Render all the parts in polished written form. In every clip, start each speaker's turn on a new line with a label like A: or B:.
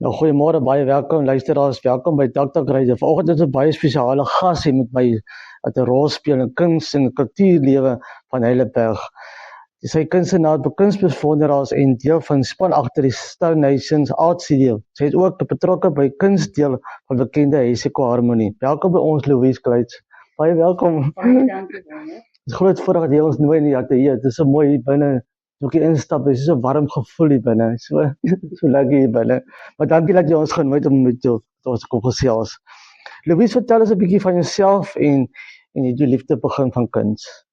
A: Nou, goeiemôre, baie welkom luisteraars, welkom by Taktak Radio. Vanoggend is 'n baie spesiale gas hier met my wat 'n rol speel in kuns en kultuurlewe van Heidelberg. Sy is kunstenaar, kunsbesonderaars en deel van span agter die Star Nations Art Studio. Sy is ook betrokke by kunsdeel van bekende Hesiko Harmonie. Welkom by ons, Louise Kleitz. Baie welkom.
B: Baie dankie, Daniel.
A: Het is groot voorreg dat jy ons nooi in die ateljee. Het is so mooi hier binne. Ook hier instap, is so warm gevoel hier binne. So lekker hier binne. Maar dankie dat jy ons genooi het om met jou ons kom gesels. Louise, vertel ons 'n bietjie van jouself en jou liefde begin van kuns.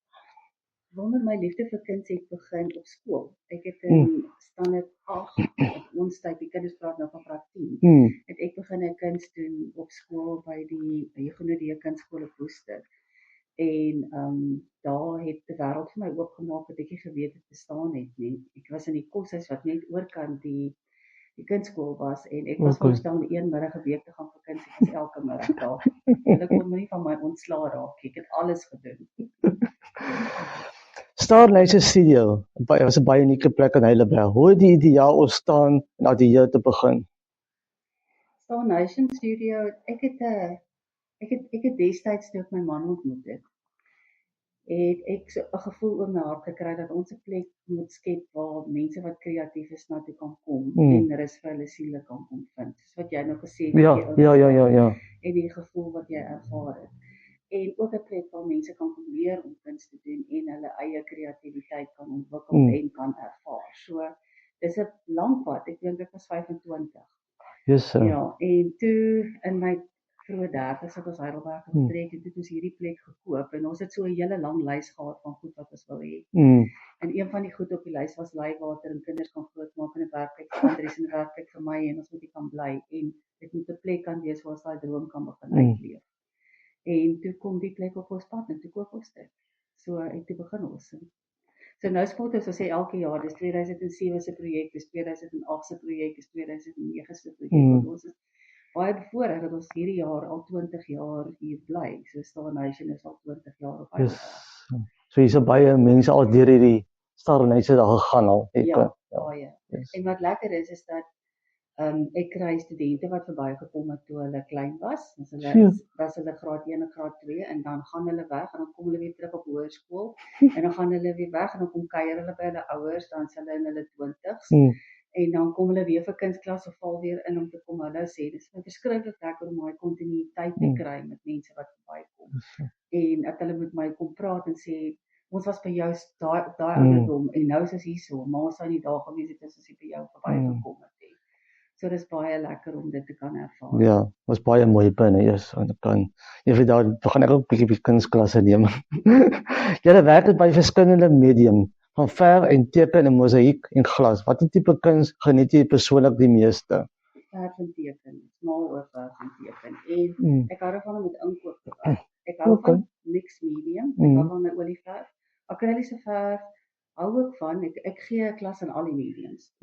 B: Wanneer my liefde vir kuns het begin op skool. Ek het in standaard 8, ons tyd, die kinders praat nou van graad 10, het ek begin kuns doen op skool by die Huguenot Kunstskool op Woester. En daar het die wêreld vir my oopgemaak wat ek nie geweet het bestaan het nie. Ek was in die koshuis wat net oorkant die kunstskool was en ek was veronderstel een middag 'n week te gaan vir kuns. Ek was elke middag daar. En ek kon nie van my ontslaa raak. Ek het alles gedoen.
A: Star Nations Studio, was 'n baie unieke plek in Heidelberg. Hoe het die ideaal ontstaan na die jaar te begin?
B: Star Nations Studio, ek het destyds toe ek my man ontmoet het ek so 'n gevoel in my hart gekry dat ons 'n plek moet skep waar mense wat kreatief is na toe kan kom en rus vir hulle siele kan kom vind. Soos wat jy nou gesê het.
A: Ja.
B: En die gevoel wat jy ervaar het. En ook 'n plek waar mense kan kom leer om kuns te doen en hulle eie kreatiwiteit kan ontwikkel en kan ervaar. So, dis 'n lang pad. Ek dink ek was 25.
A: Yes,
B: ja, en toe in my vroeë 30's het ons Heidelberg getrek en toe het ons hierdie plek gekoop en ons het so 'n hele lang lys gehad van goed wat ons wil hê. En een van die goed op die lys was leiwater en kinders kan grootmaak in 'n werkplek vir Andries en 'n werkplek vir my en ons moet hier kan bly en dit moet 'n plek kan wees waar ons daai droom kan begin uitleef. En toe kom die plek op ons pad en toe koop ons dit. So en toe begin ons. So nou spot ons sê elke jaar, dis 2007 se projek, dis 2008 se projek, dis 2009 se projek. Ons is baie bevoorreg dat ons hierdie jaar al 20 jaar hier bly. So Star Nation is al 20 jaar op Heidelberg.
A: So hier's baie mense al deur hierdie Star Nation daar gegaan al.
B: Ja, baie. En wat lekker is dat ek kry studente wat verbygekom het toe hulle klein was. Was hulle graad 1 en graad 2 en dan gaan hulle weg en dan kom hulle weer terug op hoërskool en dan gaan hulle weer weg en dan kom kuier hulle by hulle ouers, dan is hulle in hulle 20's. En dan kom hulle weer vir kunstklas of val weer in om te kom hulle sê, dis verskriklik lekker om daai kontinuïteit te kry met mense wat verbykom. En dat hulle met my kom praat en sê, ons was by jou daai ouderdom en nou is ons hierso, maar ons sou nie daar gewees het as ons by jou verbygekom het. So dis baie lekker om dit te kan ervaar.
A: Ja, was baie mooi binne eers en daar begin ek ook 'n bietjie kunsklasse neem. Julle werk by verskillende medium, van verf en teken en mosaïek en glas. Watter tipe kuns geniet jy persoonlik die meeste?
B: Verf en teken, smal oor verf en teken. En ek hou daarvan om met inkoop te werk. Ek hou van mixed medium, ek hou van my olieverf, akriliese verf. Hou ook van, ek gee 'n klas in al die mediums,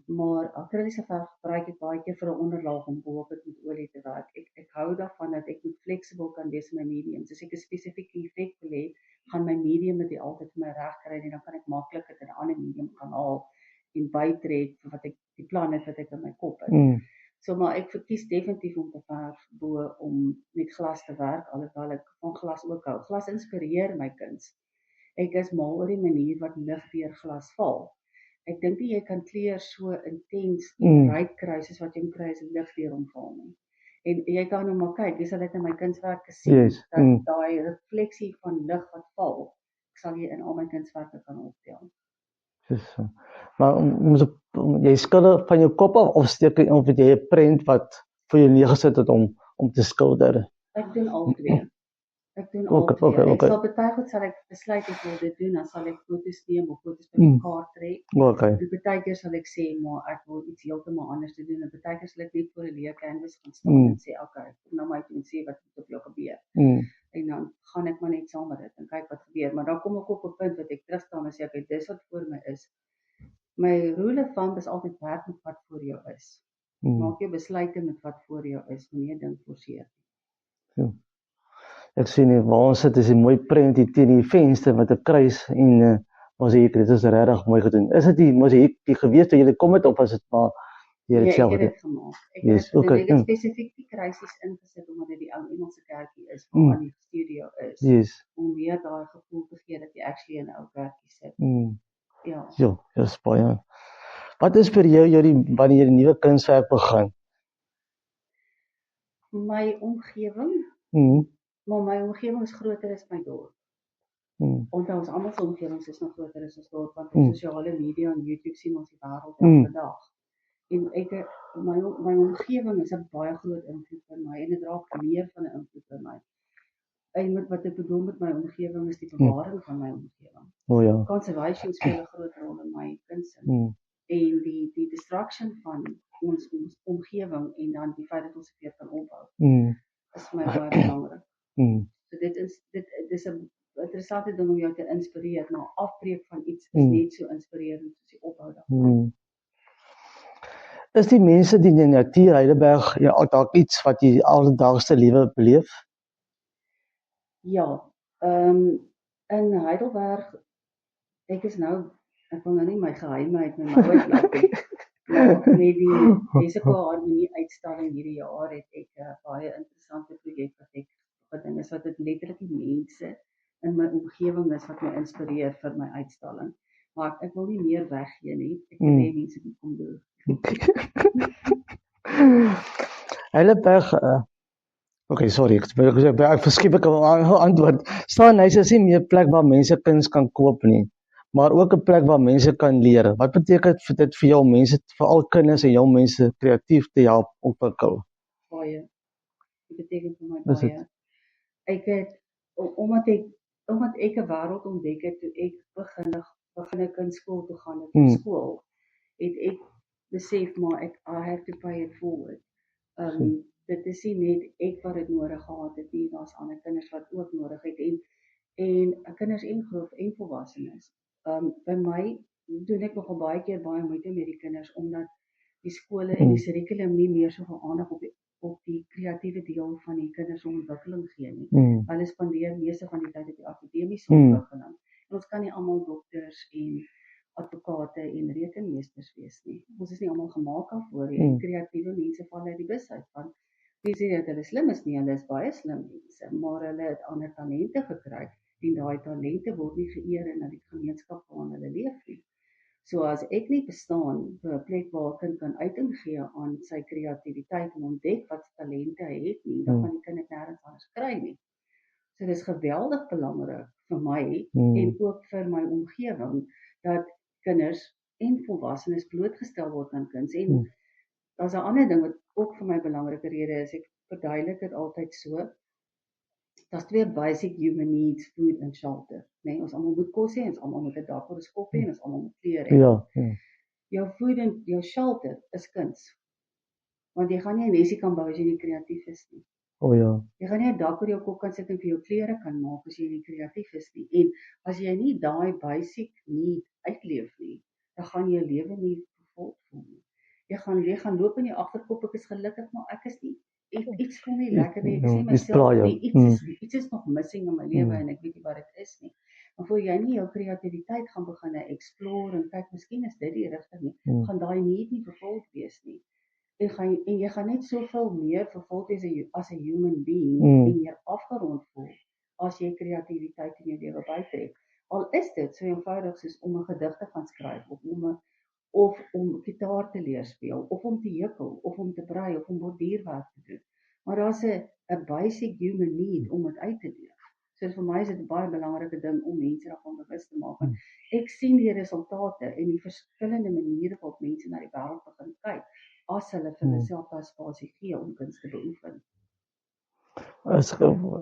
B: maar akriliese verf gebruik ek baie keer vir 'n onderlaag om boop dit met olie te werk. Ek hou daarvan dat ek moet flexible kan wees in my mediums. As ek 'n spesifieke effek wil hê, gaan my medium dit altyd vir my reg kry en dan kan ek maklik dit in 'n ander medium gaan haal en bytrek vir wat ek die plan het wat ek in my kop het. So maar ek verkies definitief om te verf bo om met glas te werk, alhoewel ek van glas ook hou. Glas inspireer my kuns. Ek is mal oor die manier wat lig deur glas val. Ek dink nie jy kan kleur so intens en ryk kry soos wat jy kry as lig deur hom val nie. En jy kan nou maar kyk, jy sal dit in my kunswerke sien, dat daai refleksie van lig wat val, sal jy in al my kunswerke kan optel.
A: Maar jy skilder van jou kop af of steek jy of jy 'n prent wat vir jou neergesit het om te skilder?
B: Ek doen al twee. Ek sal baie sal ek besluit ek wil dit doen, dan sal ek foto's neem of foto's by mekaar trek. En baie keer sal ek sê, maar ek wil iets heeltemal anders te doen. En baie keer sal ek net voor 'n leë canvas gaan staan en sê, okay, kom nou my toe en sê wat op jou gebeur. En dan gaan ek maar net saam met dit en kyk wat gebeur. Maar dan kom ek op 'n punt wat ek terugstaan en sê, okay, dis wat voor my is. My rule of thumb is altyd werk met wat voor jou is. Maak jou besluite met wat voor jou is, moenie dink forceer.
A: Ek sien nie, waar ons sit is 'n mooi prent hier teen die venster met 'n kruis en mosaïek, dit is regtig mooi gedoen. Is dit die mosaïek die gewees toe julle kom het of was dit maar Jy het dit
B: Nee,
A: self
B: ek het
A: gedoen.
B: dit gemaak.
A: Yes, okay.
B: Ek het spesifiek die kruisies ingesit omdat dit die ou Engelse kerkie is waar die studio is.
A: Yes.
B: Om weer daai gevoel te gee dat jy actually in 'n ou kerkie sit. Ja.
A: Ja, dis baie. Wat inspireer jou wanneer jy die nuwe kunswerk begin?
B: My omgewing, maar my omgewing is groter as my dorp. Onthou ons almal se omgewings is nog groter as ons dorp, want op sosiale media en YouTube sien ons die wêreld elke dag. En my omgewing is 'n baie groot invloed vir my en dit raak meer van 'n invloed vir my. En wat ek bedoel met my omgewing is die bewaring van my omgewing.
A: O ja.
B: Conservation speel 'n groot rol in my kunsing. En die destruction van ons omgewing en dan die feit dat ons weer kan opbou. Is vir my baie belangrik. So dit is 'n interessante ding om jou te inspireer, maar afbreek van iets is net so inspirerend soos die opbou daarvan.
A: Is die mense die in die natuur Heidelberg dalk iets wat jy alledaagse lewe beleef?
B: Ja, in Heidelberg, ek wil nou nie my geheime uit my mouth uitlaat nie. Maar met die Weseko Harmonie uitstalling hierdie jaar het ek 'n baie interessante projek wat ek gedink is wat dit letterlik die mense in my omgewing is wat my inspireer vir my uitstalling. Maar ek wil nie meer weggee nie. Ek wil hê mense moet kom doen.
A: Heidelberg, okay, sorry, ek verskip ek 'n antwoord. Staan hy is nie meer 'n plek waar mense kuns kan koop nie, maar ook 'n plek waar mense kan leer. Wat beteken dit vir jou mense, veral kinders en jong mense kreatief te help ontwikkel?
B: Baie. Dit beteken vir my baie. Ek het omdat ek 'n wêreld ontdek het toe ek begin kunstskool toe gaan het skool, het ek besef maar I have to pay it forward. Dit is nie net ek wat dit nodig gehad het nie, daar's ander kinders wat ook nodig het en kinders en volwassenes. By my doen ek nogal baie keer baie moeite met die kinders omdat die skole en die kurrikulum nie meer soveel aandag op die kreatiewe deel van die kinders se ontwikkeling gee nie. Hulle spandeer meeste van die tyd op die akademiese ontwikkeling. En ons kan nie almal dokters en advokate en rekenmeesters wees nie. Ons is nie almal gemaak daarvoor nie. En kreatiewe mense val uit die bus uit van wie sê dat hulle slim is nie, hulle is baie slim mense, maar hulle het ander talente gekry en daai talente word nie geëer in die gemeenskap waarin hulle leef nie. So as ek nie bestaan vir 'n plek waar 'n kind kan uiting gee aan sy kreatiwiteit en ontdek wat talente hy het nie, dan kan die kind dit nêrens anders kry nie. So dis geweldig belangrik vir my en ook vir my omgewing dat kinders en volwassenes blootgestel word aan kuns. En daar's 'n ander ding wat ook vir my 'n belangrike rede is. Ek verduidelik dit altyd so. Daar's 2 basic human needs, food and shelter. Nee, ons almal moet kos hê, ons almal moet 'n dak oor ons kop hê en ons almal moet klere hê.
A: Ja.
B: Jou food en jou shelter is kuns. Want jy gaan nie 'n huisie kan bou as jy nie kreatief is nie.
A: O ja.
B: Jy gaan nie 'n dak oor jou kop kan sit en vir jou klere kan maak as jy nie kreatief is nie. En as jy nie daai basic need uitleef nie, dan gaan jou lewe nie vervul voel nie. Jy gaan loop in jou agterkop, ek is gelukkig, maar ek is nie iets voel nie lekker nie. Ek sê myself nie, iets is nog missing in my lewe en ek weet nie wat dit is nie. Maar voor jy nie jou kreatiwiteit gaan begin explore en kyk, miskien is dit die rigting nie, gaan daai need nie vervul wees nie. En jy gaan net soveel meer vervul wees as 'n human being en meer afgerond voel as jy kreatiwiteit in jou lewe bytrek. Al is dit so eenvoudig soos om 'n gedig te gaan skryf of om gitaar te leer speel, of om te hekel, of om te brei, of om borduurwerk te doen. Maar daar's 'n basic human need om dit uit te leef. So vir my is dit 'n baie belangrike ding om mense daarvan bewus te maak. Ek sien die resultate en die verskillende maniere waarop mense na die wêreld begin kyk, as hulle vir hulself daai spasie gee om kuns te beoefen.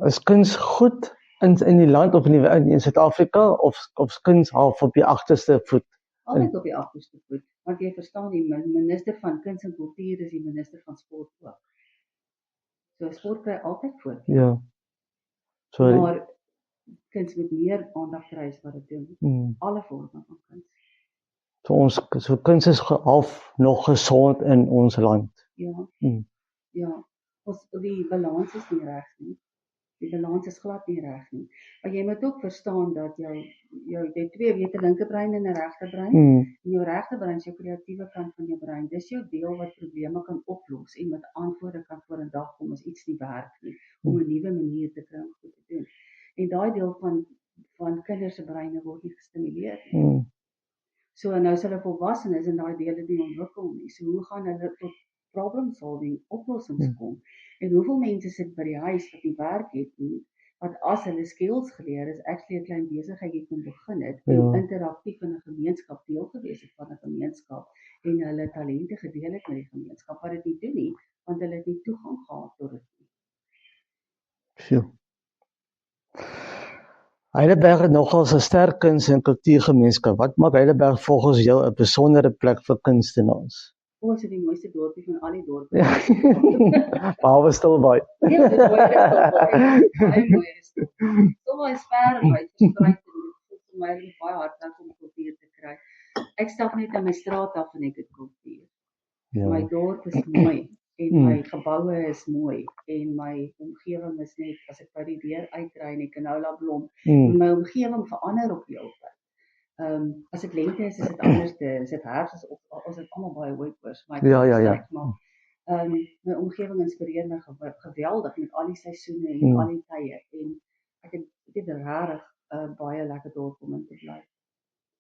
A: Is kuns goed in die land of in Suid-Afrika of kuns half op die agterste voet?
B: Altyd op die agterste voet, want jy verstaan die minister van kuns en kultuur is die minister van sport ook. So sport kry altyd voorkeur.
A: Ja.
B: Maar kuns moet meer aandag kry as wat dit doen. Alle vorme van kuns.
A: So kuns is half nog gesond in ons land.
B: Ja. Ja. Die balans is nie reg nie. Die balans is glad nie reg nie. Maar jy moet ook verstaan dat jy twee weet 'n linkerbrein en 'n regterbrein. En jou regterbrein is jou kreatiewe kant van jou brein. Dis jou deel wat probleme kan oplos en met antwoorde kan voor 'n dag kom as iets nie werk nie, om 'n nuwe manier te kry om goed te doen. En daai deel van kinders se breine word nie gestimuleer nie. So nou is hulle volwassenes en daai dele nie ontwikkel nie. So hoe gaan hulle tot problem solving oplossings kom? En hoeveel mense sit by die huis wat nie werk het nie, wat as hulle skills geleer is, actually 'n klein besigheidjie kon begin het, en interaktief in 'n gemeenskap deel gewees het van 'n gemeenskap, en hulle talente gedeel het met die gemeenskap, wat dit nie doen nie, want hulle het nie toegang gehad tot dit nie.
A: Sjoe. Heidelberg het nogals 'n sterk kuns- en kultuurgemeenskap. Wat maak Heidelberg volgens jou 'n besondere plek vir kunstenaars?
B: Ons het die mooiste dorpie van al die dorpe.
A: Behalwe Stilbaai.
B: Ja, dit is baie mooi. Stilbaai is ver uit versprei en dit vir my is baie hard om kultuur te kry. Ek stap net aan my straat af en ek het kultuur. My dorp is mooi en my geboue is mooi en my omgewing is net, as ek by die deur uitry en die canola blom, en my omgewing verander op die oudtyd. As dit lente is dit anders, is dit herfs, ons het almal baie whiteburs, maar my omgewing inspireer my geweldig met al die seisoene en al die tye, en ek het regtig baie lekker dorp om in te bly.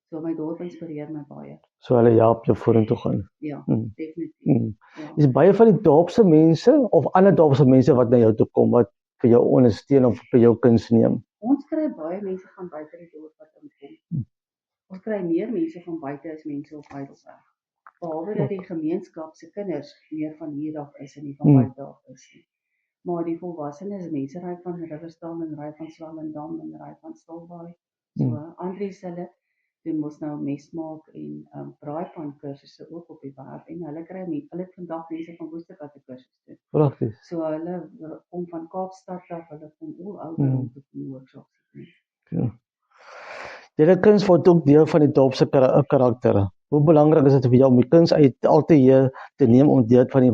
B: So my dorp inspireer my baie.
A: So hulle help jou vorentoe gaan.
B: Ja, definitief.
A: Is baie van die dorpse mense of ander dorpse mense wat na jou toe kom wat vir jou ondersteun of vir jou kuns neem?
B: Ons kry baie mense van buite die dorp wat inkom. Ons kry meer mense van buite as mense op Heidelberg. Behalwe dat die gemeenskap se kinders meer van hier af is en nie van buite af is nie. Maar die volwassenes, mense ry van Riversdam en ry van Swellendam en ry van Stilbaai. So Andries hulle doen mos nou mesmaak en braaipan kursusse ook op die werf en hulle het vandag mense van Woesterkant te kursus doen.
A: Pragtig.
B: So hulle kom van Kaapstad af, hulle kom oor om te kom workshops doen.
A: Ja. Julle kuns word ook deel van die dorp se karakter. Hoe belangrik is dit vir jou om die kuns uit altyd te neem om deel van die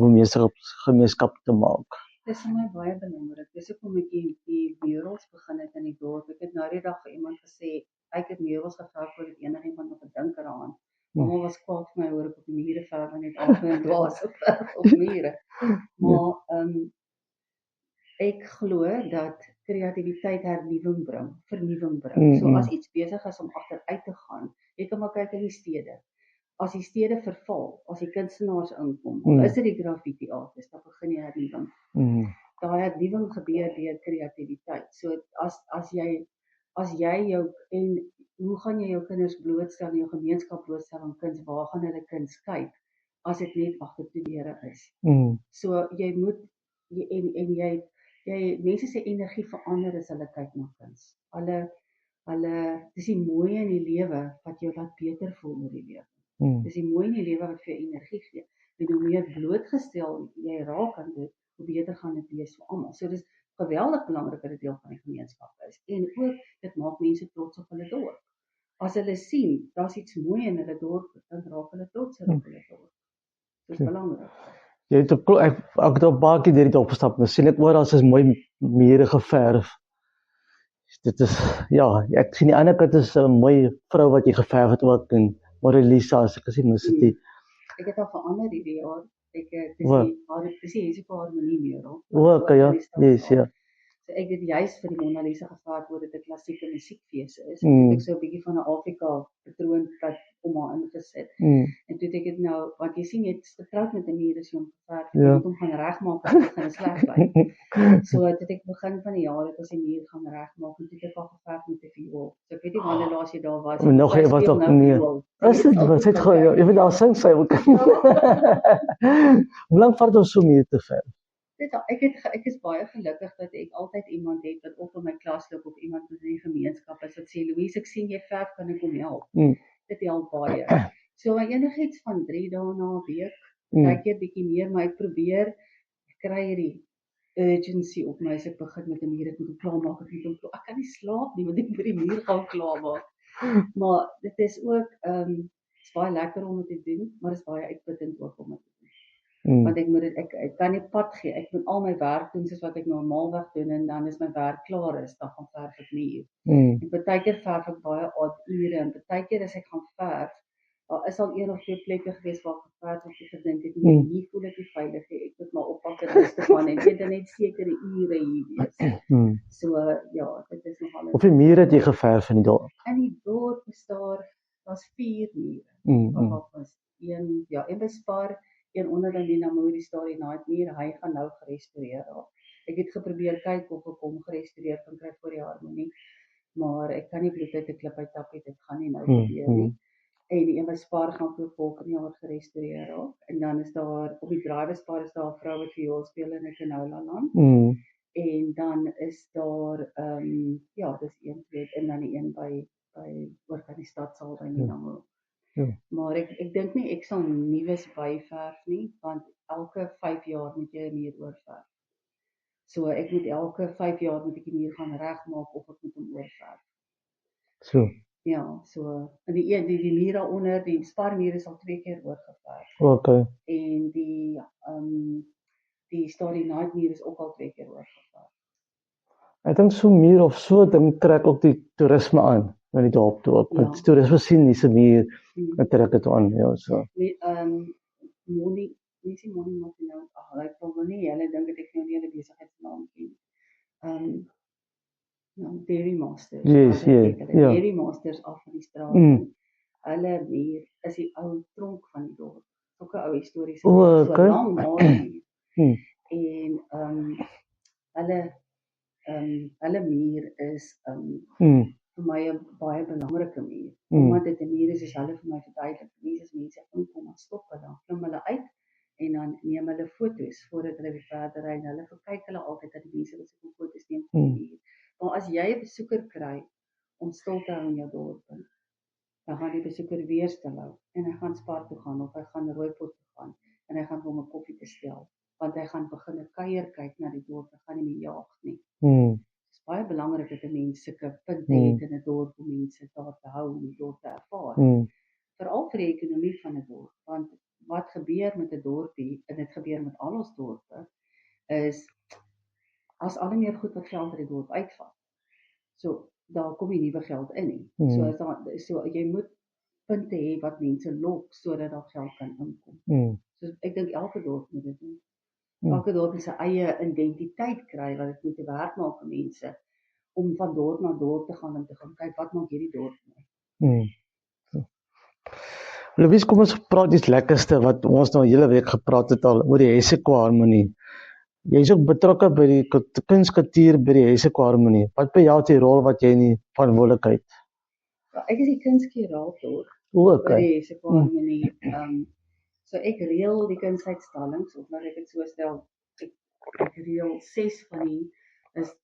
A: gemeenskap te maak?
B: Dit is vir my baie belangrik. Dis hoekom ek die murals begin het in die dorp. Ek het nou die dag vir iemand gesê, ek het murals geverf voordat enigiemand nog gedink daaraan. Mamma was kwaad vir my hoor ek op die mure verf en het algemeen dwaas op mure. Maar ek glo dat kreatiwiteit vernuwing bring. So as iets besig is om agteruit te gaan, jy kan maar kyk in die stede. As die stede verval, as die kunstenaars inkom, is dit die graffiti artist, dan begin jy hernuwing. Daai hernuwing gebeur deur kreatiwiteit. So as jy jou, en hoe gaan jy jou kinders blootstel, jou gemeenskap blootstel aan kuns, waar gaan hulle kuns kyk, as dit net agtertoe deure is. So jy moet, mense se energie verander as hulle kyk na kuns. Dis die mooi in die lewe wat jou laat beter voel oor die lewe. Dis die mooi in die lewe wat vir jou energie gee. En hoe meer blootgestel jy raak aan dit, hoe beter gaan dit wees vir almal. So dis geweldig belangrik dat dit deel van die gemeenskap is. En ook, dit maak mense trots op hulle dorp. As hulle sien, daar's iets mooi in hulle dorp, dan raak hulle trots op hulle dorp. Dis belangrik.
A: Jy het ek het op baie keer deur die dorp gestap, nou sien ek oral is mooi mure geverf. Dit is, ek sien die ander kant is 'n mooi vrou wat jy geverf het ook, en Morelisa, as ek gesien, is dit
B: ek het al verander hierdie jaar. Dis die Hesika Harmonie mural.
A: Okay, ja.
B: So ek het juist vir die Mona Lisa gevraag oor dit 'n klassieke musiekfees is. En ek so 'n bietjie van 'n Afrika patroon wat om haar ingesit. En toe het ek dit nou, want jy sien jy het getroud met 'n muur, is jy om geverf, jy moet hom gaan regmaak as dit gaan sleg bly. So het ek begin van die jaar dat ons die muur gaan regmaak en toe het ek al geverf met 'n viool. So ek weet nie wanneer laas jy daar was.
A: Nog jy was ook nie. Is dit wat het jy weet al sing sy ook. Hoe lank vat ons so muur te verf?
B: Ek is baie gelukkig dat ek altyd iemand het wat op in my klas loop of iemand in die gemeenskap is wat sê, Louise, ek sien jy verf, kan ek kom help? Dit help baie. So enigiets van 3 dae na 'n week, kyk jy bietjie meer, maar ek probeer, ek kry hierdie urgency op my as ek begin met 'n muur, ek moet klaarmaak, ek kan nie slaap nie, want ek moet die muur gaan klaarmaak. Maar dit is ook, is baie lekker om dit te doen, maar dit is baie uitputtend ook om dit te doen. Want ek kan nie pad gee, ek moet al my werk doen soos wat ek normaalweg doen, en dan is my werk klaar is, dan gaan verf ek nie. En partykeer verf ek baie odd ure, en partykeer as ek gaan verf, daar is al 1 of 2 plekke gewees waar ek geverf het, ek gedink het, nee, hier voel ek nie veilig, ek moet maar oppak en rustig gaan, en weet dan net sekere ure hier wees. So, ja, dit is nogal...
A: Hoeveel mure het jy geverf in die dorp?
B: In die dorp is daar's 4 mure. Wat was een by Spar, een onder in die Namuri Starry Night muur, hy gaan nou gerestoreer raak. Ek het geprobeer kyk of ek hom gerestoreer kan kry vir die harmonie, maar ek kan nie bloed uit 'n klip uittap nie, dit gaan nie nou gebeur nie. En die een by Spar gaan volgende jaar gerestoreer raak, en dan is daar, op die Drywespar is daar 'n vrou wat viool speel in 'n Canola land, en dan is daar, dis 1, 2, en dan die een by oor by die stadsaal by Namuri. Maar ek dink nie ek sal nuus byverf nie, want elke 5 jaar moet jy 'n muur oorverf. So ek moet elke 5 jaar moet ek die muur gaan regmaak of ek moet hom oorverf.
A: So.
B: Ja, so in die muur daaronder, die Sparmuur is al 2 keer oorgeverf.
A: Okay.
B: En die Starry Night muur is ook al 2 keer oorgeverf.
A: Ek dink so muur of so ding trek ook die toerisme aan. In die dorp toe ook. Want toerisme sien die muur en trek dit aan, ja, so.
B: Money maak nou, ek wil nie, hulle dink dat ek nou nie hulle besigheidsnaam ken. Dairy Masters.
A: Yes,
B: Dairy Masters af van die straat. Hulle muur is die ou tronk van die dorp. Ook 'n ou historiese so lang muur. En hulle muur is vir my 'n baie belangrike muur. Omdat dit 'n muur is, hulle vir my verduidelik. Mense inkom en stop en dan klim hulle uit en dan neem hulle foto's voordat hulle weer verder ry. En hulle verkyk hulle altyd dat die mense wat se foto's neem van die muur. Maar as jy 'n besoeker kry om stil te hou in jou dorp, dan gaan die besoeker weer stil hou en hy gaan Spar toe gaan of hy gaan Rooipot toe gaan en hy gaan hom 'n koffie bestel, want hy gaan begin 'n kuier kyk na die dorp, hy gaan nie meer jaag nie. Dit is baie belangrik dat 'n mens sulke punte het in 'n dorp om mense daar te hou om die dorp te ervaar. Veral vir die ekonomie van 'n dorp, want wat gebeur met 'n dorpie, en dit gebeur met al ons dorpe, is as al meer goed wat geld uit die dorp uitvat. So daar kom nie nuwe geld in nie. So jy moet punte hê wat mense lok sodat daar geld kan inkom. So ek dink elke dorp moet dit doen. Elke dorp moet sy eie identiteit kry wat dit moet werk maak vir mense om van dorp na dorp te gaan en te gaan kyk wat maak hierdie dorp mee.
A: Louise, kom ons praat iets lekkerste wat ons nou 'n hele week gepraat het al oor die Hessequa harmonie. Jy is ook betrokke by die kunskultuur by die Hessequa harmonie. Wat behels die rol wat jy in die verantwoordelikheid?
B: Ek is die kunskurator by die Hessequa harmonie. So ek reël die kunsuitstallings, of laat ek dit so stel, ek reël 6 van die,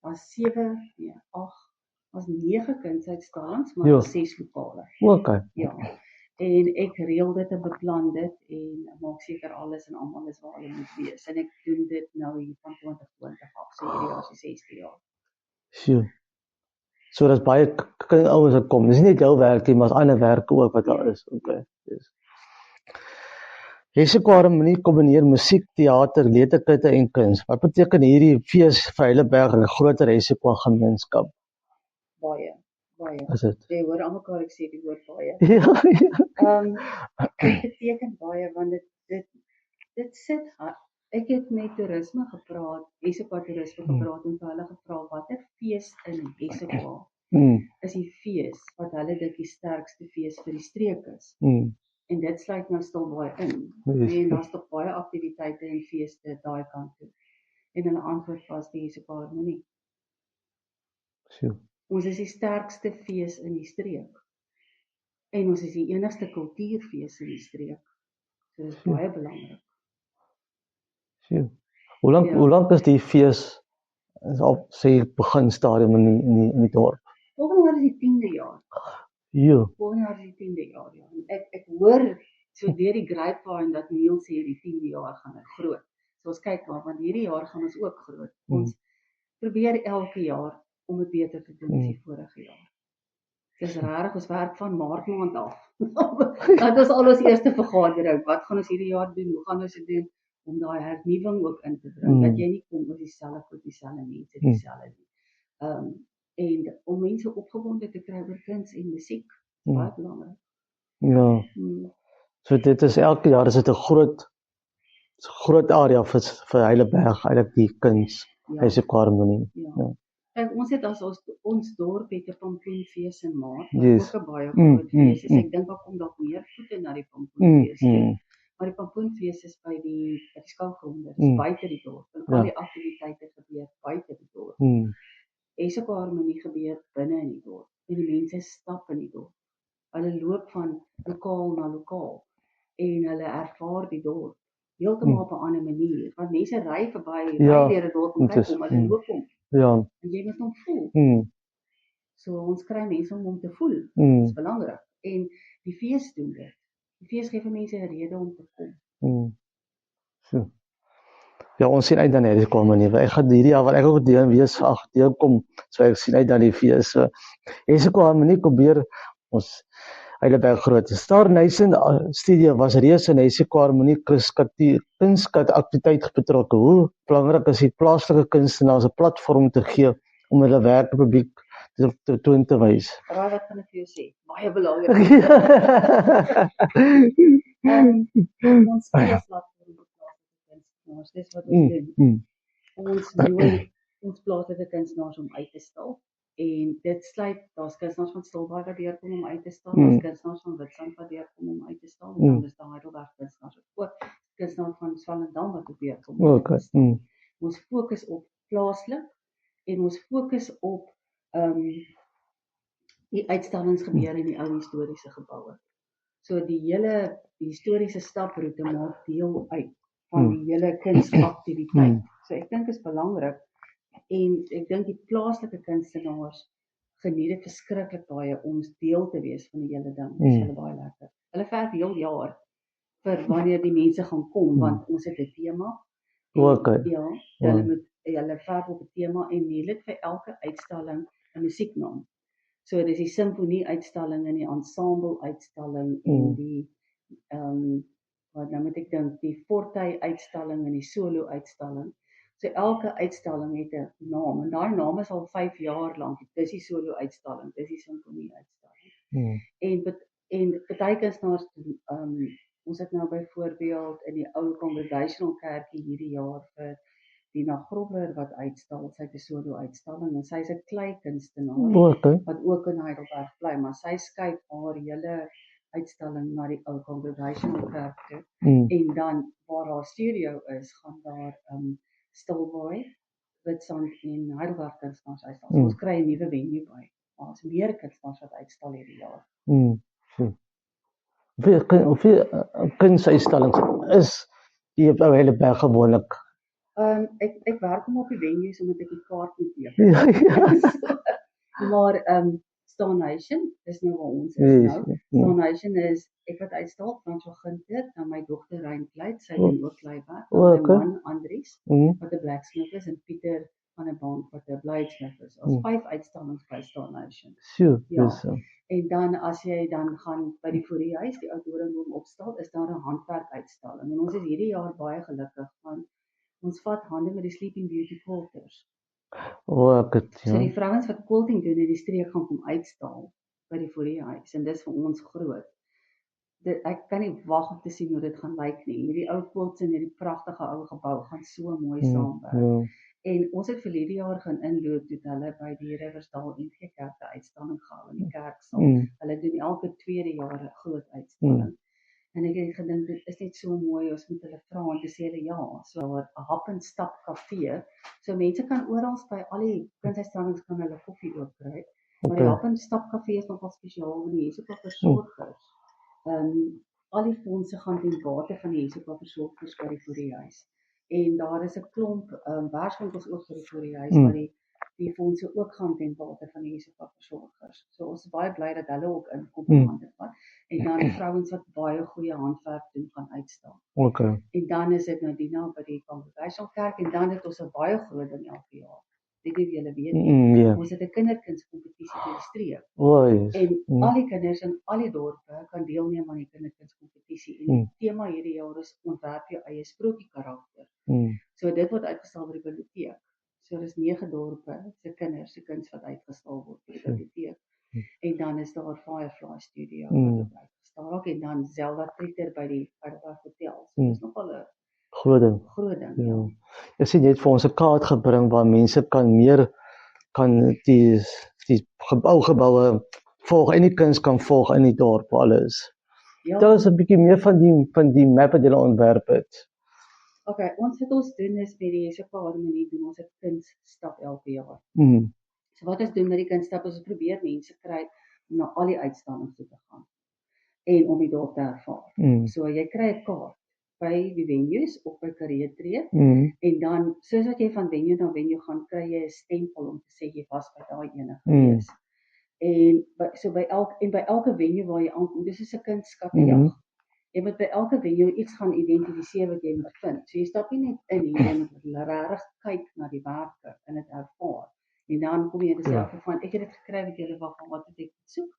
B: as 7, nee, 8, as 9 kunsuitstallings, maar 6 lokale. Ja. En ek reël dit en beplan dit en maak seker alles en almal is waar hulle moet wees. En ek doen dit nou hier van 2020 af, so hierdie jaar is die 6de jaar.
A: Sjoe. So dat baie ouens wat kom. Dis nie net jou werk nie, maar as ander werke ook wat daar is. Okay. Yes. Hessequa harmonie kombineer musiek, teater, letterkunde en kuns. Wat beteken hierdie fees vir Heidelberg en 'n groter Hessequa gemeenskap?
B: Baie.
A: Is dit?
B: Jy hoor almekaar ek sê die woord baie. Dit beteken baie want dit sit. Ek het met toerisme gepraat, Hessequa toerisme gepraat en vir hulle gevra watter fees in Hessequa is die fees wat hulle dink die sterkste fees vir die streek is. En dit sluit nou Stilbaai in. En daar's tog baie aktiwiteite en feeste daai kant toe. En hulle antwoord was die Hessequa harmonie. Ons is die sterkste fees in die streek. En ons is die enigste kultuurfees in die streek. So dit is baie belangrik.
A: Hoe lank is die fees op sy beginstadium in die dorp?
B: Volgende jaar is die 10de jaar. Volgende jaar is die 10de jaar, ja. Ek hoor so deur die grapevine dat Neil sê die 10de jaar gaan groot. So ons kyk maar, want hierdie jaar gaan ons ook groot. Ons probeer elke jaar om dit beter te doen as die vorige jaar. Dis regtig, ons werk van Maart maand af. Dat is al ons eerste vergadering. Wat gaan ons hierdie jaar doen? Hoe gaan ons dit doen? om daai hernuwing ook in te bring, dat jy nie kom met dieselfde mense, dieselfde nie. En om mense opgewonde te kry oor kuns en musiek, is baie belangrik.
A: Ja. So dit is elke jaar is dit 'n groot area vir Heidelberg, eintlik die kuns, huishoudharmonie.
B: Ja. Kijk, ons het as ons dorp het 'n pompoenfees in Maart,
A: Yes.
B: ook 'n baie groot fees is. Ek dink daar kom dalk meer voete na die pompoenfees toe. Maar die pompoenfees is by die skougronde, dis buite die dorp. En al die aktiwiteite gebeur buite die dorp. Huishoudharmonie gebeur binne in die dorp. En die mense stap in die dorp. Hulle loop van lokaal na lokaal en hulle ervaar die dorp heeltemal op 'n ander manier. Want mense ry verby deur die dorp en kyk hoe hulle loop om.
A: Ja.
B: En jy moet hom voel. So ons kry mense om hom te voel. Dit is belangrik. En die fees doen dit. Die fees gee vir mense 'n rede om te kom.
A: So. Ja, ons sien uit dan hierdie harmonie. Ek gaan hierdie jaar wat ek ook deel wees, deelkom. So ek sien uit dan die fees. So harmonie probeer ons Heidelberg groot. Star Nation Studio was reeds in harmonie kunskat aktiwiteit betrokke. Hoe belangrik is die plaaslike kunstenaars 'n platform te gee om hulle werk aan die publiek te toon te wys?
B: Raai wat gaan ek vir jou sê? Baie belangrik. Ons platform vir plaaslike kunstenaars, dis wat ons doen. Ons nooi ons plaaslike kunstenaars om uit te stal. En dit sluit, daar's kunstenaars van Stilbaai wat deurkom om uit te stal, daar's kunstenaars van Witstrand wat deurkom om uit te stal, en dan is daar Heidelberg kunstenaars ook kunstenaars van Swellendam wat deurkom om uit te stal. Ons fokus op plaaslik en ons fokus op die uitstallings gebeur in die ou historiese geboue. So die hele historiese staproete maak deel uit van die hele kunsaktiwiteit. So ek dink is belangrik. En ek dink die plaaslike kunstenaars geniet dit verskriklik baie om deel te wees van die hele ding. Dit is hulle baie lekker. Hulle verf heel jaar vir wanneer die mense gaan kom, want ons het 'n tema. Ja, hulle verf op 'n tema en neem dit vir elke uitstalling 'n musieknaam. So dis die simfonie uitstalling en die ensemble uitstalling en die wat nou moet ek dink, die Fortuin uitstalling en die solo uitstalling. So elke uitstalling het 'n naam en daai naam is al 5 jaar lank. Dis die solo uitstalling, dis die simfonie uitstalling. En party kunstenaars ons het nou byvoorbeeld in die ou Congregational Kerkie hierdie jaar vir Dina Grobler wat uitstal, sy het 'n solo uitstalling en sy's 'n klei kunstenaar wat ook in Heidelberg bly, maar sy skuif haar hele uitstalling na die ou Congregational Kerk toe. En dan waar haar studio is, gaan daar Stilbaai, Witstrand en Heidelberg kunstenaars uitstal. So ons kry 'n nuwe venue by. Maar ons meer kunstenaars wat uitstal hierdie jaar.
A: Hoeveel kunsuitstallings is die op Heidelberg gewoonlik?
B: Ek werk om op die venues omdat ek die kaart moet teken. Maar Star Nation is nou waar ons is nou. Star Nation is ek wat uitstal, François Ginter, dan my dogter Rein Kleit, sy doen ook kleiwerk, my man Andries, wat 'n blacksmith is, en Pieter van 'n bank wat 'n bladesmith is. Ons 5 uitstallings by Star Nation. En dan as jy dan gaan by die Voorhuis, die ou Doringboom opstal, is daar 'n handwerkuitstalling. En ons is hierdie jaar baie gelukkig want ons vat hande met die Sleeping Beauty quilters. So die vrouens wat quilting doen in die streek gaan kom uitstal by die Voorhuis en dis vir ons groot. Ek kan nie wag om te sien hoe dit gaan lyk nie. Hierdie ou quilts in hierdie pragtige ou gebou gaan so mooi saamwerk. En ons het vir hierdie jaar gaan inloop toe hulle by die Riversdal NG Kerk 'n uitstalling gehou in die kerksaal. Hulle doen elke tweede jaar 'n groot uitstalling. En ek het gedink dit is net so mooi, ons moet hulle vra en te sê hulle ja, so 'n hap en stap kafee. So mense kan oral by al die kunsuitstallings kan hulle koffie ook kry. Maar die hap en stap kafee is nogal spesiaal want die Jesupa versorgers. Al die fondse gaan ten bate van die Jesupa versorgers by die Voorhuis. En daar is 'n klomp werkswinkels ook vir die Voorhuis waar die fondse ook gaan ten bate van die Jesupa versorgers. So ons is baie bly dat hulle ook inkom in hande vat. En dan die vrouens wat baie goeie handwerk doen gaan uitstaan. En dan is dit nou Dina by die Congregational Kerk en dan het ons 'n baie groot ding elke jaar. weet jy of julle weet nie.
A: Ja.
B: Ons het 'n kinderkunskompetisie vir die streek.
A: Oei.
B: En al die kinders in al die dorpe kan deelneem aan die kinderkunskompetisie. En die tema hierdie jaar is ontwerp jou eie sprokie-karakter. So dit word uitgestal by die biblioteek. So dis 9 dorpe se kinders se kuns wat uitgestal word by die biblioteek. En dan is daar Firefly Studio wat ook uitgestal raak en dan Zelda Treter by die Heidelberg Hotel. So dis nogal 'n
A: groot ding. Ja. Jy sien net vir ons 'n kaart gebring waar mense kan die geboue volg en die kuns kan volg in die dorp waar alles.
B: Ja.
A: Tel ons 'n bietjie meer van die map wat julle ontwerp het.
B: Okay, ons doen is met die SOK Harmonie doen ons 'n kunsstap elke jaar. So wat ons doen met die kunsstap is ons probeer mense kry om na al die uitstallings toe te gaan en om die dorp te ervaar. So jy kry 'n kaart by die venues of by Kareetree en dan soos wat jy van venue na venue gaan, kry jy 'n stempel om te sê jy was by daai ene gewees. En by elke venue waar jy aankom, dis soos 'n kunstskattejag. Jy moet by elke venue iets gaan identifiseer wat jy moet vind. So jy stap nie net in en jy moet regtig kyk na die werke en dit ervaar. En dan kom jy self van ek het dit gekry wat julle wou van wat ek soek.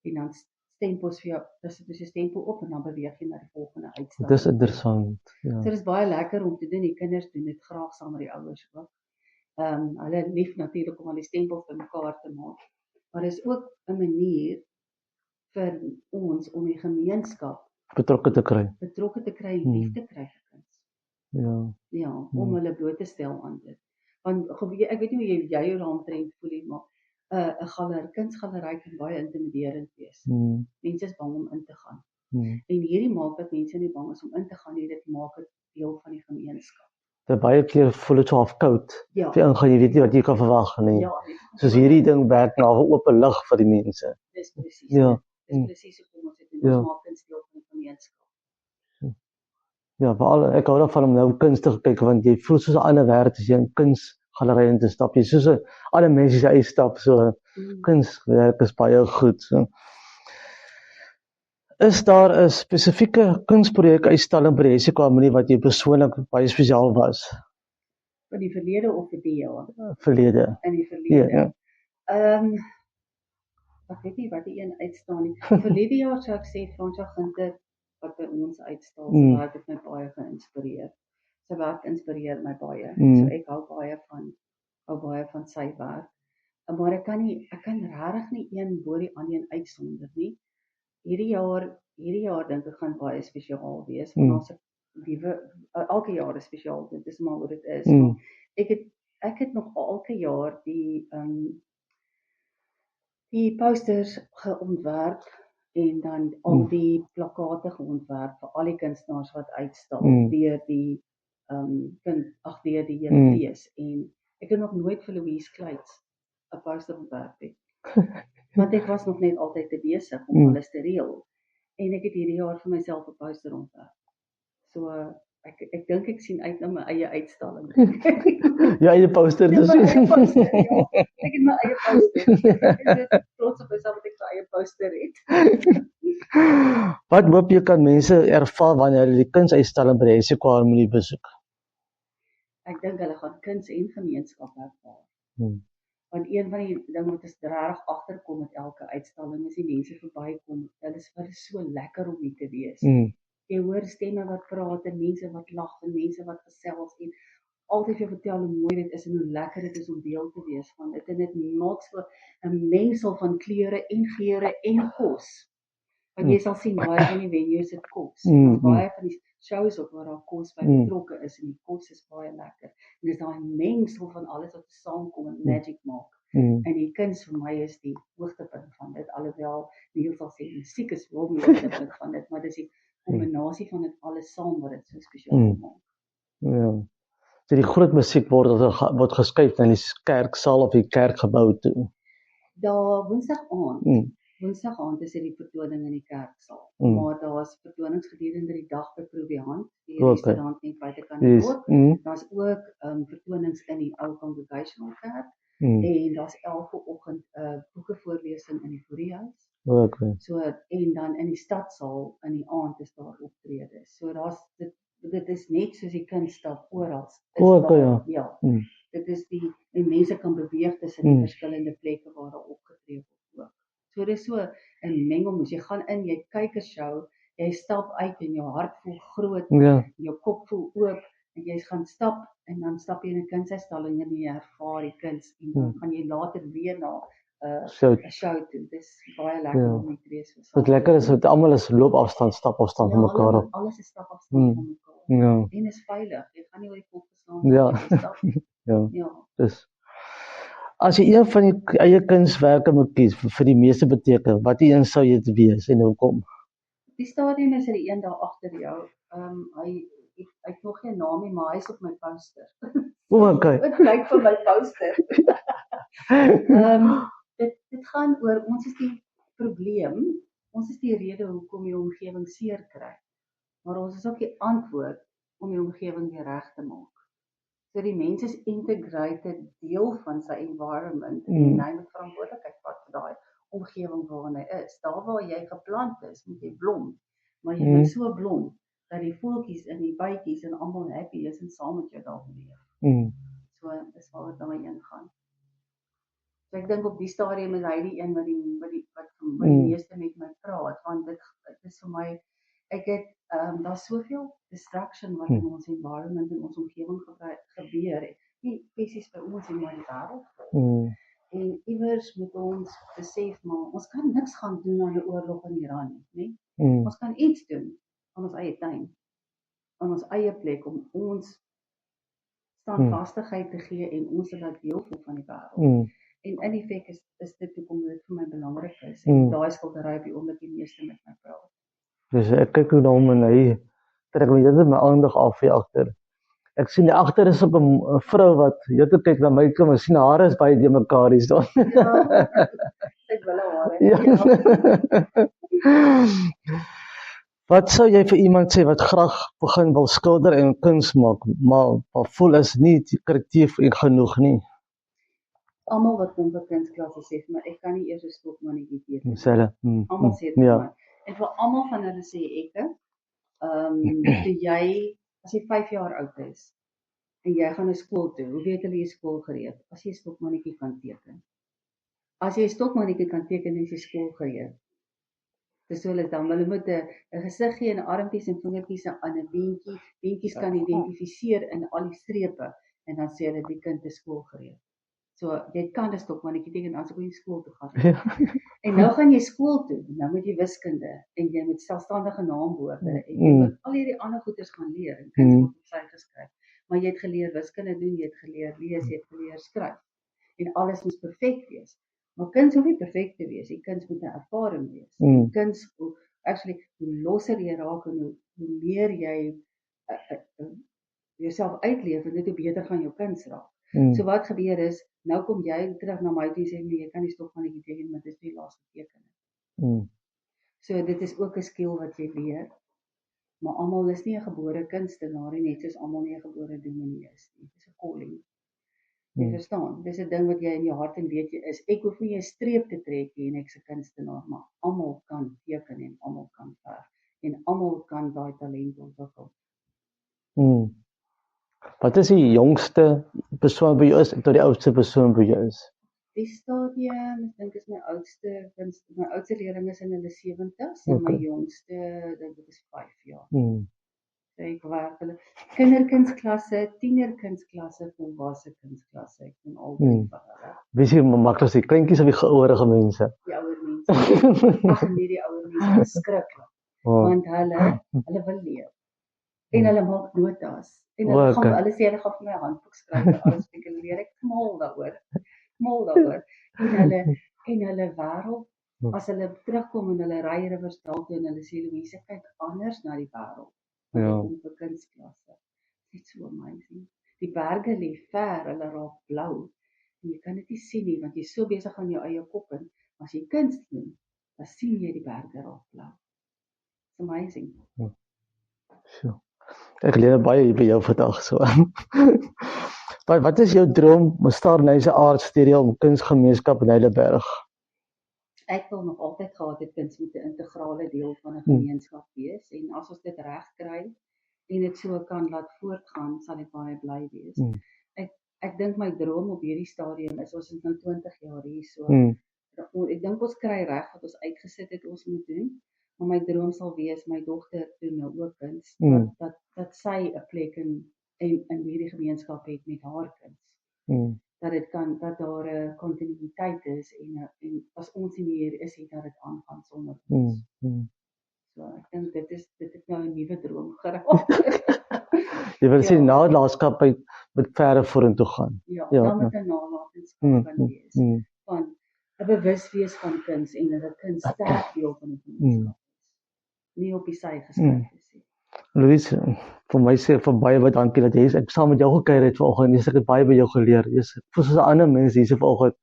B: En dan stempels vir jou, dis jy stempel op en dan beweeg jy na die volgende uitstalling.
A: Dis interessant. Ja.
B: So dis baie lekker om te doen. Die kinders doen dit graag saam met die ouers ook. Hulle lief natuurlik om al die stempels vir mekaar te maak. Maar dis ook 'n manier vir ons om die gemeenskap
A: betrokke te kry
B: en lief te kry vir kuns. Ja, om hulle bloot te stel aan dit. Want ek weet nie hoe jy daaromtrent voel nie, maar 'n kunsgalery kan baie intimiderend wees. Mense is bang om in te gaan. En hierdie maak dat mense nie bang is om in te gaan nie, dit maak dit deel van die gemeenskap.
A: Baie keer voel dit so halfkoud. As jy ingaan, jy weet nie wat jy kan verwag nie. Soos hierdie ding werk na 'n oop lig vir die mense.
B: Dis presies. Dis presies hoe ons dit doen. Ons maak kuns deel van die gemeenskap.
A: Ja, veral ek hou daarvan om nou kuns te kyk want jy voel soos 'n ander wêreld as jy in kunsgalery in te stap. Jy soos 'n ander mense se uitstap so. Kunswerk is baie goed. So. Is daar 'n spesifieke kunsprojek uitstalling by die SOK Harmonie wat jy persoonlik baie spesiaal was?
B: In die verlede of vir die jaar?
A: Verlede.
B: In die verlede. Ek weet nie wat die een uitstaan nie. Verlede jaar sou ek sê Fransja Ginter wat by ons uitstal, so het dit my baie geïnspireer. Sy werk inspireer my baie. So ek hou baie van sy werk. Maar ek kan regtig nie een bo die ander een uitsonder nie. Hierdie jaar dink ek gaan baie spesiaal wees. Want ons elke jaar is spesiaal, dit is maar hoe dit is. Ek het nog elke jaar die posters geontwerp en dan al die plakate geontwerp vir al die kunstenaars wat uitstal deur die hele fees. En ek het nog nooit vir Louise Kleits 'n poster ontwerp het. Want ek was nog net altyd te besig om alles te reël. En ek het hierdie jaar vir myself 'n poster ontwerp. So ek dink ek sien uit na my eie uitstalling.
A: Jou eie poster
B: dus. Ek het my eie poster. Ek is trots op myself dat ek my eie poster het.
A: Wat hoop jy kan mense ervaar wanneer hulle die kunsuitstalling by die SOK Harmonie besoek?
B: Ek dink hulle gaan kuns en gemeenskap ervaar. Want een van die dinge wat ons regtig agterkom met elke uitstalling is die mense verbykom. Dit is so lekker om hier te wees. Jy hoor stemme wat praat en mense wat lag en mense wat gesels en altyd vir vertel hoe mooi dit is en hoe lekker dit is om deel te wees van dit. En dit maak so 'n mengsel van kleure en geure en kos. Want jy sal sien baie van die venues het kos. Baie van die shows ook waar daar kos by betrokke is en die kos is baie lekker. En dis daai mengsel van alles wat saamkom en magic maak. En die kuns vir my is die hoogtepunt van dit, alhoewel Niels sal sê musiek is wel die hoogtepunt van dit, maar dis die kombinasie van dit alles saam wat dit so spesiaal maak.
A: Ja. So die groot musiek word geskuif na die kerksaal of die kerkgebou toe.
B: Daar Woensdag aand is die vertoning in die kerksaal. Maar daar's vertonings gedurende die dag by Proviant, die restaurant net buitekant die dorp. Daar's ook vertonings in die ou Congregational Kerk en daar's elke oggend 'n boekevoorlesing in die Voorhuis. So en dan in die stadsaal in die aand is daar optredes. So dit is net soos die kunststap oral. Ja. dit is en mense kan beweeg tussen die verskillende plekke waar daar opgetree word ook. So dit is so 'n mengelmoes. Jy gaan in, jy kyk 'n show, jy stap uit en jou hart voel groot, jou kop voel oop, en jy gaan stap, en dan stap jy in 'n kunsuitstalling en jy ervaar die kuns, en dan gaan jy later weer na 'n show toe. Dis baie lekker om te wees.
A: Wat lekker is, dat almal is loopafstand, stapafstand van mekaar op.
B: Alles is stapafstand van mekaar. En is veilig. Jy gaan nie oor die kop geslaan.
A: Dus as jy een van die eie kunswerke moet kies vir die meeste beteken, wat een sou jy dit wees en hoekom?
B: Die stadion is die een daar agter jou. Hy het nog geen naam nie, maar hy is op my poster.
A: Okay.
B: Dit lyk vir my poster. Dit gaan oor, ons is die probleem, ons is die rede hoekom die omgewing seer kry. Maar ons is ook die antwoord om die omgewing weer reg te maak. So die mens is integrated deel van sy environment, en hy moet verantwoordelikheid vat vir daai omgewing waarin hy is. Daar waar jy geplant is, moet jy blom, maar jy moet so blom, dat die voeltjies en die bytjies en almal happy is en saam met jou daar leef. So, dis waar het daarmee ingaan. So ek dink op die stadium is hy die een wat die meeste met my praat, want dit is vir my, daar's soveel distraction wat in ons environment, in ons omgewing gebeur, nie spesies by ons en maar die wêreld. En iewers moet ons besef, maar ons kan niks gaan doen aan 'n oorlog in Iran nie. Ons kan iets doen aan ons eie tuin, aan ons eie plek, om ons standvastigheid te gee en ons laat deel voel van die wêreld. En in effek is dit hoekom dit vir my belangrik is. En daai skildery op die oomblik die meeste met my praat.
A: Dus ek kyk hoe na hom en hy trek my aandag af hier agter. Ek sien die agter is ook 'n vrou wat heeltyd kyk na my, kom, ek sien haar hare is baie de mekaar hier staan.
B: Ja, ek wil hare.
A: Wat sou jy vir iemand sê wat graag begin wil skilder en kuns maak, maar voel is nie kreatief en genoeg nie?
B: Almal wat kom vir kunsklasse sê, maar ek kan nie eers 'n stokmannetjie teken.
A: Almal
B: sê dit maar. En vir almal van hulle sê ek, as jy 5 jaar oud is, en jy gaan na skool toe, hoe weet hulle jy skool gereed? As jy 'n stokmannetjie kan teken. As jy 'n stokmannetjie kan teken, is jy skool gereed. Dis hulle dan, hulle moet 'n gesig gee en armpies en vingertjies aan 'n beentjie. Beentjies kan identifiseer in al die strepe, en dan sê hulle die kind is skool gereed. So, jy kan 'n stokmannetjie teken, as ek nie skool toe gaan. En nou gaan jy skool toe, nou moet jy wiskunde, en jy moet selfstandige naamwoorde, en jy moet al hierdie ander goeders gaan leer, en kuns word op sy geskryf. Maar jy het geleer wiskunde doen, jy het geleer lees, jy het geleer skryf. En alles moet perfek wees. Maar kuns hoef nie perfek te wees, die kuns moet 'n ervaring wees. Die kuns, hoe losser jy raak, en hoe meer jy jouself uitleef, en dit hoe beter gaan jou kuns raak. So wat gebeur is, nou kom jy terug na my toe en sê, nee, jy kan nie stokmannetjie teken, maar dit is die laaste teken. So dit is ook 'n skill wat jy leer, maar almal is nie 'n gebore kunstenaar nie, net soos almal nie 'n gebore dominee is nie. Dit is 'n calling. Jy verstaan, dis 'n ding wat jy in jou hart en weet jy is. Ek hoef nie 'n streep te trek nie en ek's 'n kunstenaar, maar almal kan teken en almal kan verf en almal kan daai talent ontwikkel.
A: Wat is die jongste persoon by jou is en tot die oudste persoon by jou is?
B: Die stadium, ek dink is my oudste leerling is in hulle 70's en my jongste, dink ek is 5 jaar. Ek werk hulle kinderkunsklasse, tienerkunsklasse, volwasse kunsklasse. Ek doen al drie van hulle.
A: Wie is die maklikste, die kleintjies of die ouerige mense?
B: Die ouer mense. Ag nee, die ouer mense is skrikkelik. Want hulle wil leer. En hulle maak notas. En hulle sê hulle gaan vir my 'n handboek skryf, alles wat ek leer, ek mal daaroor. En hulle wêreld, as hulle terugkom en hulle ry Riversdal toe en hulle sê Louise kyk anders na die wêreld. Om vir kunsklasse. It's so amazing. Die berge lê ver, hulle raak blou. En jy kan dit nie sien nie, want jy is so besig aan jou eie kop in. As jy kuns doen, dan sien jy die berge raak blou. It's amazing.
A: Ek leer baie hier by jou vandag so. Wat is jou droom om Starnyse Art Studio kunsgemeenskap in Heidelberg?
B: Ek wil nog altyd gehad het kuns moet 'n integrale deel van 'n gemeenskap wees, en as ons dit reg kry en dit so kan laat voortgaan, sal ek baie bly wees. ek dink my droom op hierdie stadium is, ons is nou 20 jaar hier, so, ek dink ons kry reg wat ons uitgesit het ons moet doen, maar my droom sal wees, my dogter doen nou ook kuns, dat sy 'n plek in hierdie gemeenskap het met haar kuns. Dat dit kan, dat daar 'n kontinuïteit is en as ons nie meer is, dat dit aangaan sonder ons. So ek dink dit het nou 'n nuwe droom geraak.
A: Jy wil sê nalatenskap met verder vorentoe gaan.
B: Ja, dan met 'n nalatenskap kan wees. Van 'n bewus wees van kuns en dat 'n kuns sterk deel van die gemeenskap is. Nie op die sy geskryf is nie.
A: Louis, vir my sê vir baie baie dankie dat jy ek saam met jou gekuier het vanoggend. Ek het baie by jou geleer. Jy is soos 'n ander mens hier vanoggend.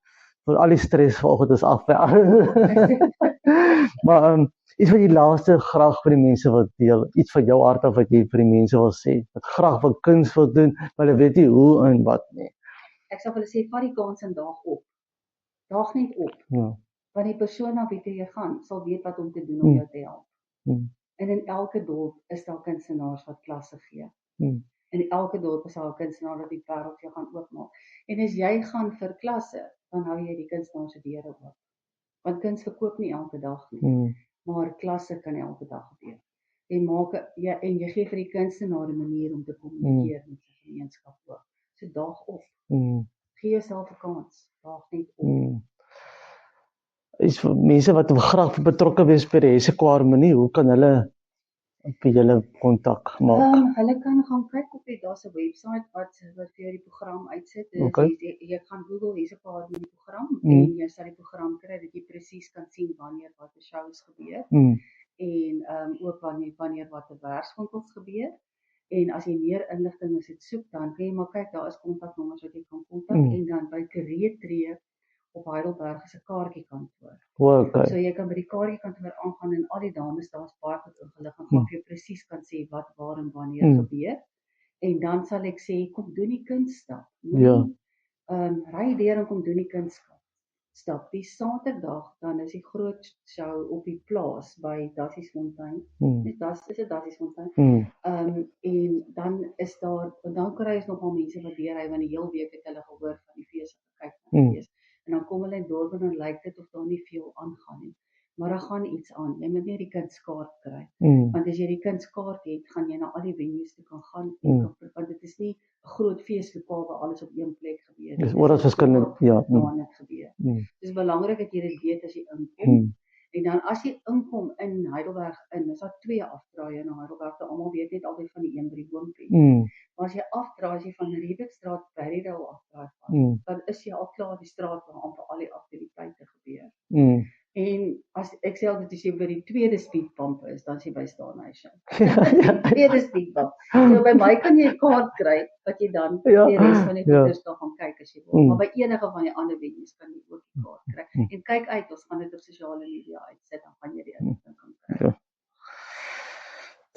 A: Vir al die stres vanoggend is af. Maar iets wat jy laaste graag vir die mense wil deel, iets van jou hart af wat jy vir die mense wil sê, wat graag wil kuns wil doen, maar hulle weet nie hoe en wat nie.
B: Ek sal vir hulle sê, vat die kans en daag op. Daag net op. Ja. Want die persoon na wie jy gaan, sal weet wat om te doen om jou te help. En in elke dorp is daar kunstenaars wat klasse gee. In elke dorp is daar 'n kunstenaar wat die wêreld jou gaan oopmaak. En as jy gaan vir klasse, dan hou jy die kunstenaar se deure oop. Want kuns verkoop nie elke dag nie. Maar klasse kan elke dag gebeur. En jy gee vir die kunstenaar 'n manier om te kommunikeer met sy gemeenskap ook. So daag op. Gee jouself 'n kans. Daag net op.
A: Is vir mense wat graag betrokke wees by die Hessequa Harmonie, hoe kan hulle by julle kontak maak?
B: Hulle kan gaan kyk op daar's 'n webwerf wat vir jou die program uitsit. Jy gaan Google Hessequa Harmonie program en jy sal die program kry dat jy presies kan sien wanneer wat die shows gebeur. En ook wanneer wat die werkswinkels gebeur. En as jy meer inligting moet soek, dan kan jy maar kyk, daar is kontaknommers wat jy kan kontak en dan by Kreetree op Heidelberg is 'n kaartjiekantoor. So jy kan by die kaartjiekantoor aangaan en al die dames daar's baie goed ingelig en gaan vir jou presies kan sê wat, waar en wanneer gebeur. En dan sal ek sê, kom doen die kunststap. Ry deur en kom doen die kunststap. Die Saterdag dan is die groot show op die plaas by Dassiesfontein. Is dit Dassiesfontein? En dan is daar, en dan kry jy nogal mense wat deurry, want die heel week het hulle gehoor van die fees gekyk na die fees. En dan kom hulle in dorp en dan lyk dit of daar nie veel aangaan nie. Maar daar gaan iets aan. Jy moet net die kunskaart kry. Want as jy die kunskaart het, gaan jy na al die venues toe kan gaan. Want dit is nie 'n groot feeslokaal waar alles op een plek gebeur.
A: Dis oral verskillend, ja.
B: Dis belangrik dat jy dit weet as jy inkom. En dan as jy inkom in Heidelberg is daar 2 afdraaie na Heidelberg. Almal weet net altyd van die een by die Boompie. Maar as jy afdraai, as jy van die Riebeekstraat Berrydale afdraai, dan is jy al klaar die straat waar amper al die aktiwiteite gebeur. En as ek sê altyd as jy by die tweede speedpump is, dan is jy by Starnation. Tweede speedpump. So by my kan jy 'n kaart kry wat jy dan die res van die goeders kan gaan kyk as jy wil. Maar by enige van die ander venues kan jy ook die kaart kry. En kyk uit, ons gaan dit op sosiale media uitsit, dan gaan jy die inligting kan kry.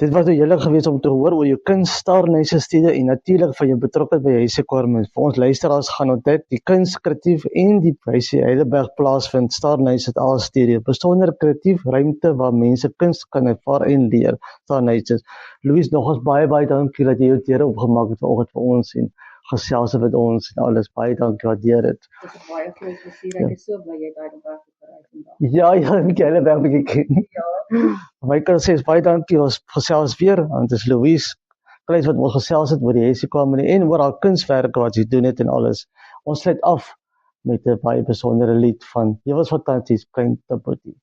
A: Dit was heerlik geweest om te hoor oor jou kuns Starnation studie en natuurlik van jou betrokkeheid by Hessequa Harmonie. Vir ons luisteraars gaan ontdek die kuns kreatief en die wyse Heidelberg plaasvind Starnation studie. Besonder kreatief ruimte waar mense kuns kan ervaar en leer. Starnation. Louis, nog ons baie dankie dat jy jou deure oopgemaak het vanoggend vir ons en gesels met ons en alles. Baie dankie, waardeer dit.
B: Dit is baie groot plesier. Ek is so bly jy het Heidelberg gereis vandag.
A: Ja, ek het Heidelberg gekyk. My kan sê baie dankie, ons gesels weer, want dit is Louise Kleis wat ons gesels het oor die Hessequa Harmonie en oor haar kunswerke wat sy doen het en alles. Ons sluit af met 'n baie besondere lied van Ewels van Tanties, Klein Tabotie.